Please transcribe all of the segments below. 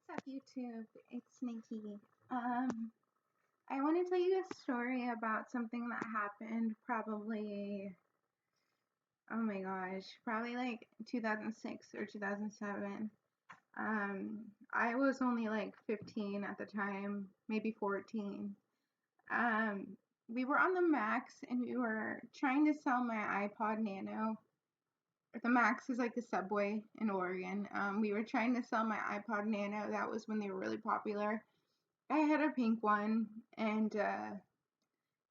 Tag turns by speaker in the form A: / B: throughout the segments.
A: What's up, YouTube? It's Nikki. Um, I want to tell you a story about something that happened probably, oh my gosh, probably like 2006 or 2007. I was only like 15 at the time, maybe 14. Um, we were on the Max and we were trying to sell my iPod Nano. The Max is like the Subway in Oregon. We were trying to sell my iPod Nano. That was when they were really popular. I had a pink one, and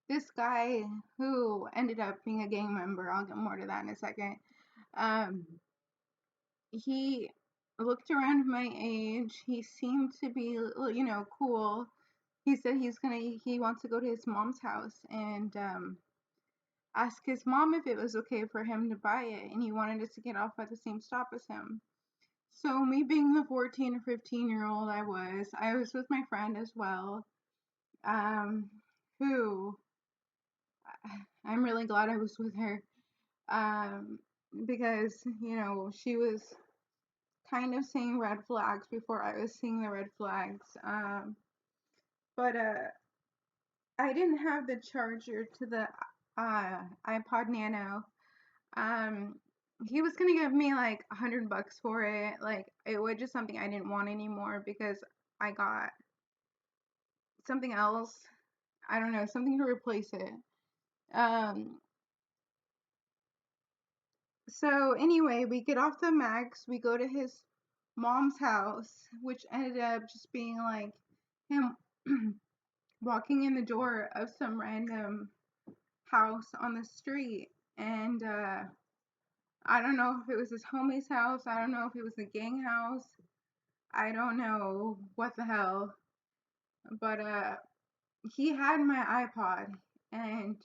A: this guy who ended up being a gang member, I'll get more to that in a second, um, he looked around my age. He seemed to be, cool. He said he wants to go to his mom's house and ask his mom if it was okay for him to buy it, and he wanted us to get off at the same stop as him. So me being the 14 or 15-year-old I was with my friend as well, um, who I'm really glad I was with her, um, because she was kind of seeing red flags before I was seeing the red flags. But I didn't have the charger to the iPod Nano. Um, he was gonna give me like $100 for it. Like it was just something I didn't want anymore because I got something else. I don't know, something to replace it. Um, So anyway, we get off the Max, we go to his mom's house, which ended up just being like him walking in the door of some random house on the street. And I don't know if it was his homie's house, I don't know if it was a gang house, I don't know what the hell. But he had my iPod and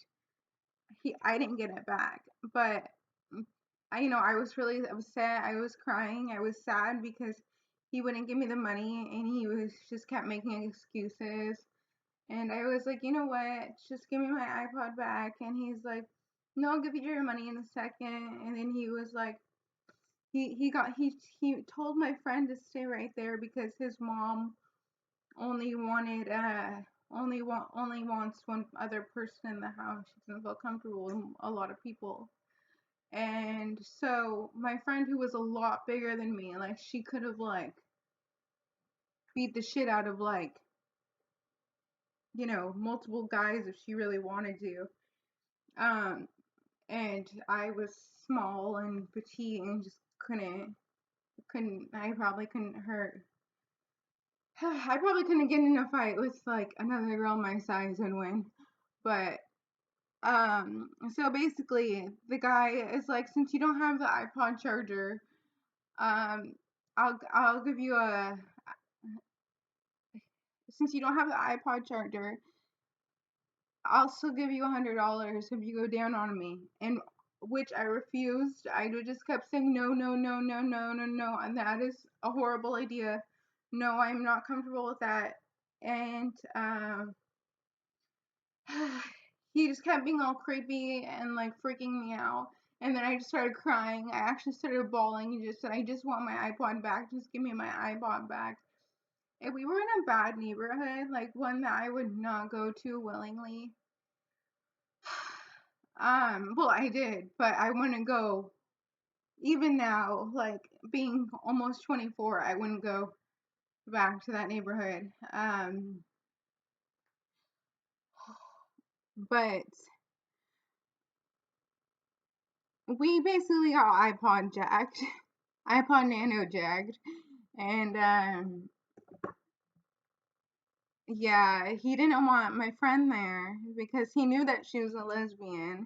A: I didn't get it back. But I was really upset. I was crying. I was sad because he wouldn't give me the money and he was just kept making excuses. And I was like, you know what? Just give me my iPod back. And he's like, no, I'll give you your money in a second. And then he was like, he told my friend to stay right there because his mom only wanted only wants one other person in the house. She doesn't feel comfortable with a lot of people. And so my friend who was a lot bigger than me, like she could have like beat the shit out of like, multiple guys if she really wanted to. Um, and I was small and petite and just couldn't I probably couldn't hurt. I probably couldn't get in a fight with like another girl my size and win. But so basically the guy is like, since you don't have the iPod charger, um I'll give you a since you don't have the iPod charger, I'll still give you $100 if you go down on me. And which I refused. I just kept saying no, no, no, no, no, no, no, and that is a horrible idea. No, I'm not comfortable with that. And he just kept being all creepy and like freaking me out. And then I just started crying. I actually started bawling and just said, I just want my iPod back. Just give me my iPod back. If we were in a bad neighborhood, like one that I would not go to willingly, well, I did, but I wouldn't go. Even now, like being almost 24, I wouldn't go back to that neighborhood. But we basically got iPod jacked, iPod Nano jacked, and yeah, he didn't want my friend there because he knew that she was a lesbian.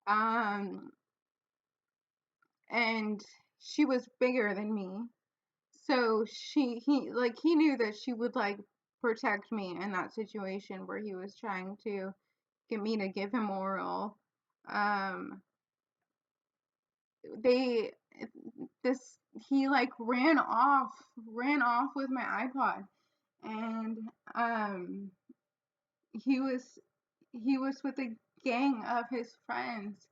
A: Um, and she was bigger than me. So he knew that she would like protect me in that situation where he was trying to get me to give him oral. Um, they this he like ran off with my iPod, and um he was he was with a gang of his friends,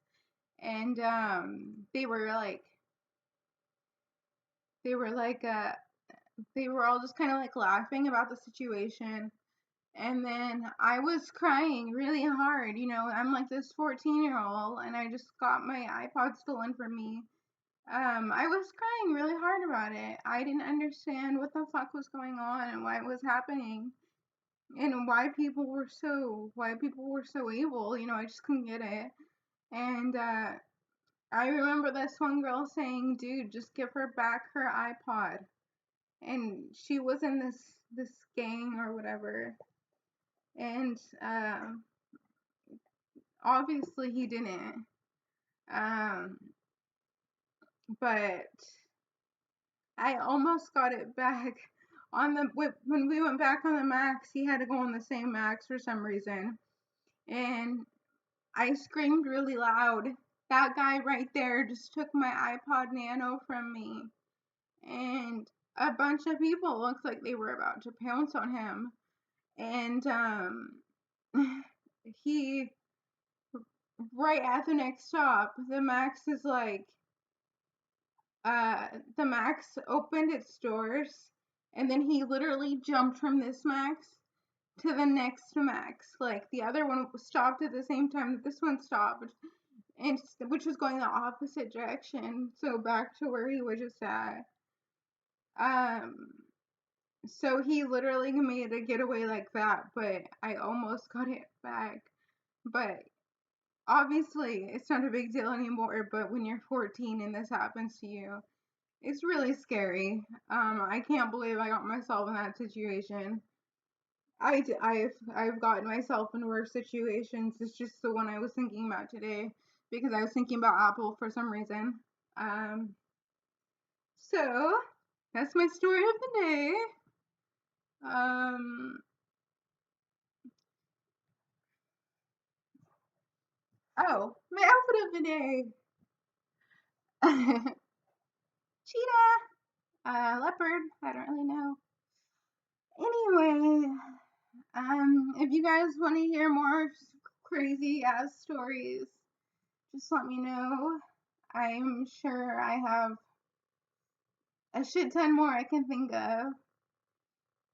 A: and they were like they were all just kind of like laughing about the situation. And then I was crying really hard. I'm like this 14-year-old and I just got my iPod stolen from me. I was crying really hard about it. I didn't understand what the fuck was going on and why it was happening and why people were so evil. I just couldn't get it. And I remember this one girl saying, "Dude, just give her back her iPod." And she was in this gang or whatever. And obviously he didn't. Um, but I almost got it back on the when we went back on the Max. He had to go on the same Max for some reason, and I screamed really loud. That guy right there just took my iPod Nano from me, and a bunch of people looked like they were about to pounce on him. And he right at the next stop, uh the Max opened its doors, and then he literally jumped from this Max to the next Max. Like the other one stopped at the same time that this one stopped, and which was going the opposite direction, so back to where he was just at. Um, so he literally made a getaway like that, but I almost got it back. But obviously, it's not a big deal anymore. But when you're 14 and this happens to you, it's really scary. I can't believe I got myself in that situation. I've gotten myself in worse situations. It's just the one I was thinking about today because I was thinking about Apple for some reason. Um, so that's my story of the day. Um, oh, my outfit of the day. Cheetah, leopard. I don't really know. Anyway, if you guys want to hear more crazy ass stories, just let me know. I'm sure I have a shit ton more I can think of.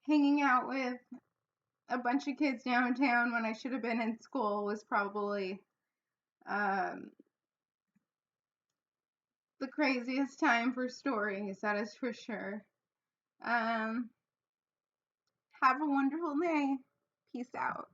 A: Hanging out with a bunch of kids downtown when I should have been in school was probably um, the craziest time for stories, that is for sure. Um, have a wonderful day. Peace out.